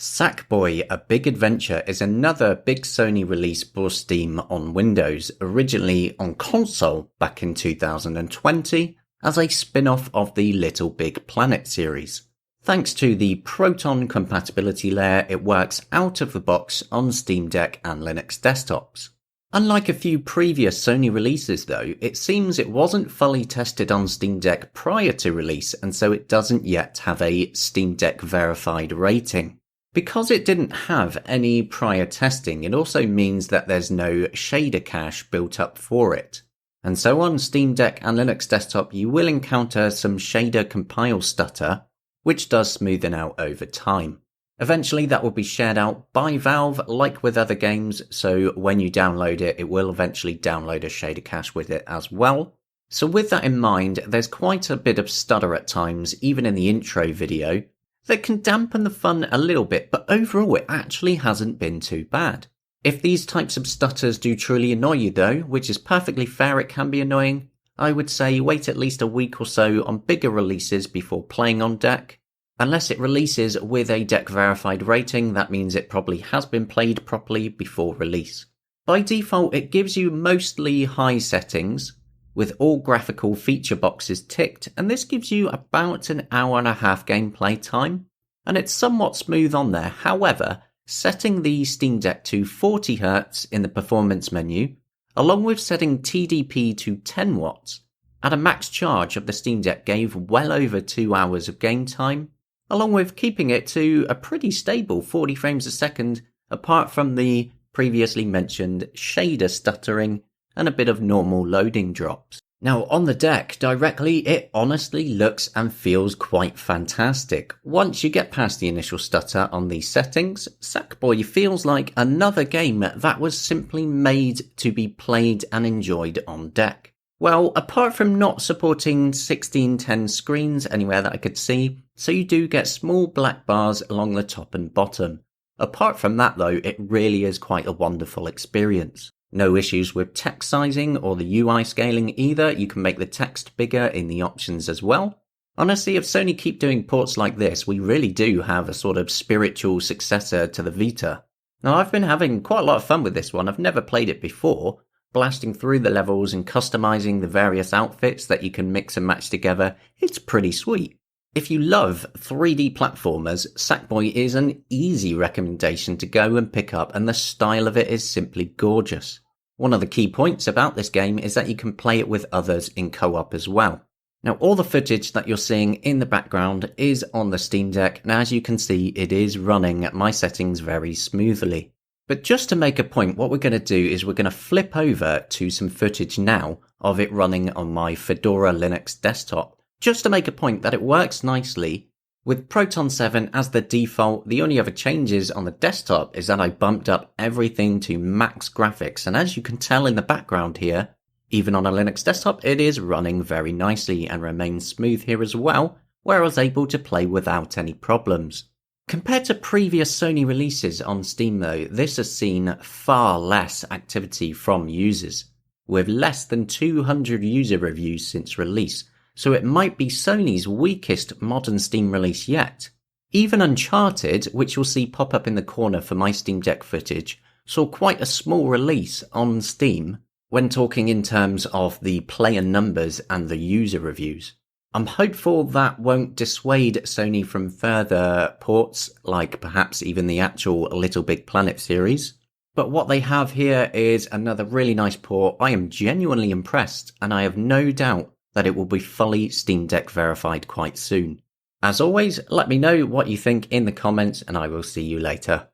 Sackboy: A Big Adventure is another big Sony release for Steam on Windows, originally on console back in 2020 as a spin-off of the Little Big Planet series. Thanks to the Proton compatibility layer, it works out of the box on Steam Deck and Linux desktops. Unlike a few previous Sony releases though, it seems it wasn't fully tested on Steam Deck prior to release, and so it doesn't yet have a Steam Deck verified rating. Because it didn't have any prior testing, it also means that there's no shader cache built up for it. And so on Steam Deck and Linux desktop you will encounter some shader compile stutter, which does smoothen out over time. Eventually that will be shared out by Valve like with other games, so when you download it, it will eventually download a shader cache with it as well. So with that in mind, there's quite a bit of stutter at times, even in the intro video, that can dampen the fun a little bit, but overall it actually hasn't been too bad. If these types of stutters do truly annoy you though, which is perfectly fair, it can be annoying, I would say wait at least a week or so on bigger releases before playing on Deck. Unless it releases with a Deck verified rating, that means it probably has been played properly before release. By default, it gives you mostly high settings, with all graphical feature boxes ticked, and this gives you about an hour and a half gameplay time, and it's somewhat smooth on there. However, setting the Steam Deck to 40Hz in the performance menu, along with setting TDP to 10 watts, at a max charge of the Steam Deck gave well over 2 hours of game time, along with keeping it to a pretty stable 40 frames a second, apart from the previously mentioned shader stuttering and a bit of normal loading drops. Now on the Deck directly, it honestly looks and feels quite fantastic. Once you get past the initial stutter on these settings, Sackboy feels like another game that was simply made to be played and enjoyed on Deck. Well, apart from not supporting 16:10 screens anywhere that I could see, so you do get small black bars along the top and bottom. Apart from that though, it really is quite a wonderful experience. No issues with text sizing or the UI scaling either. You can make the text bigger in the options as well. Honestly, if Sony keep doing ports like this, we really do have a sort of spiritual successor to the Vita. Now, I've been having quite a lot of fun with this one. I've never played it before, blasting through the levels and customizing the various outfits that you can mix and match together. It's pretty sweet. If you love 3D platformers, Sackboy is an easy recommendation to go and pick up, and the style of it is simply gorgeous. One of the key points about this game is that you can play it with others in co-op as well. Now all the footage that you're seeing in the background is on the Steam Deck, and as you can see it is running at my settings very smoothly. But just to make a point, what we're going to do is we're going to flip over to some footage now of it running on my Fedora Linux desktop, just to make a point that it works nicely. With Proton 7 as the default, the only other changes on the desktop is that I bumped up everything to max graphics, and as you can tell in the background here, even on a Linux desktop, it is running very nicely and remains smooth here as well, where I was able to play without any problems. Compared to previous Sony releases on Steam though, this has seen far less activity from users, with less than 200 user reviews since release. So it might be Sony's weakest modern Steam release yet. Even Uncharted, which you'll see pop up in the corner for my Steam Deck footage, saw quite a small release on Steam when talking in terms of the player numbers and the user reviews. I'm hopeful that won't dissuade Sony from further ports, like perhaps even the actual Little Big Planet series. But what they have here is another really nice port. I am genuinely impressed, and I have no doubt that it will be fully Steam Deck verified quite soon. As always, let me know what you think in the comments, and I will see you later.